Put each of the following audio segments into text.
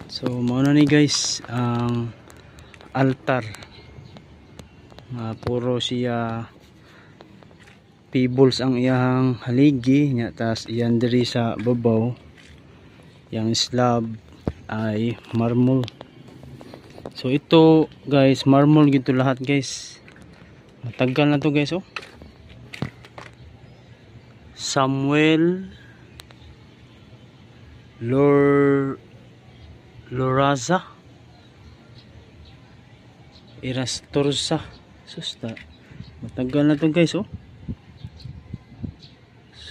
So mao na ni guys ang altar puro siya pebbles ang iyang haligi nya, tas iyan diri sa babaw yang slab ay marmol. So ito guys, marmol gito lahat guys. Matagal na to guys oh. Samuel Loraza Irastorza. Susta. Matagal na to guys oh.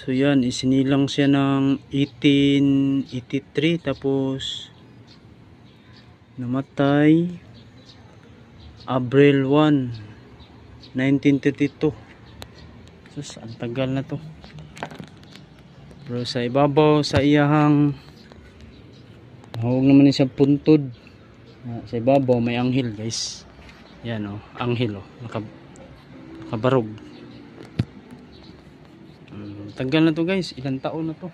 So yan, isinilang siya ng 1883 tapos namatay April 1, 1932. Sus, ang tagal na to. Pero sa ibabaw sa iyahang huwag naman siya puntod. Sa ibabaw may anghel guys. Yan oh, anghel oh, nakabarog. Tagal na to guys, ilang taon na to.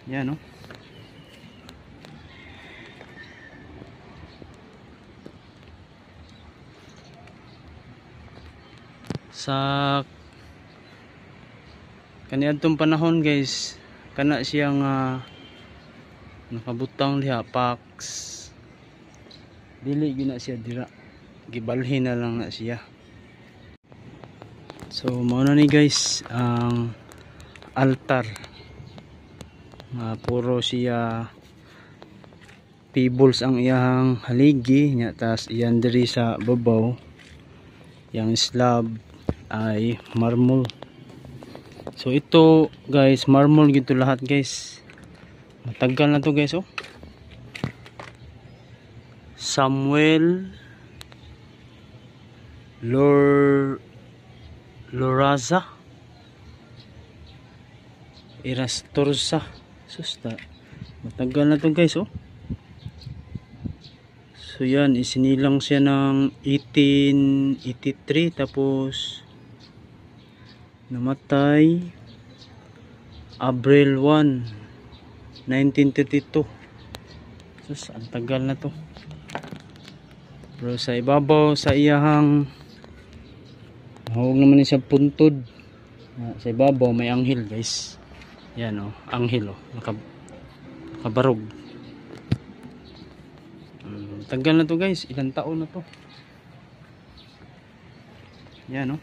Yan oh. Sa kaniadtong panahon guys, kana siyang nakabutang diha pax. Dili gyud na siya dira. Gibalhin na lang na siya. So mao na ni guys ang altar. Puro siya pebbles ang iyang haligi nya, tas iyan diri sa babaw yang slab ay marmol. So ito guys, marmol gito lahat guys. Matagal na to guys oh. Samuel Loraza Irastorza. Susta. Matagal na to guys oh. So yan, isinilang siya ng 1883 tapos namatay April 1, 1932. Sus, ang tagal na to. Pero sa ibabaw sa iyahang huwag naman siya puntod. Sa ibabaw may anghel guys. Yan oh, anghel oh, nakabarog. Tagal na to guys, ilang taon na to. Yan oh.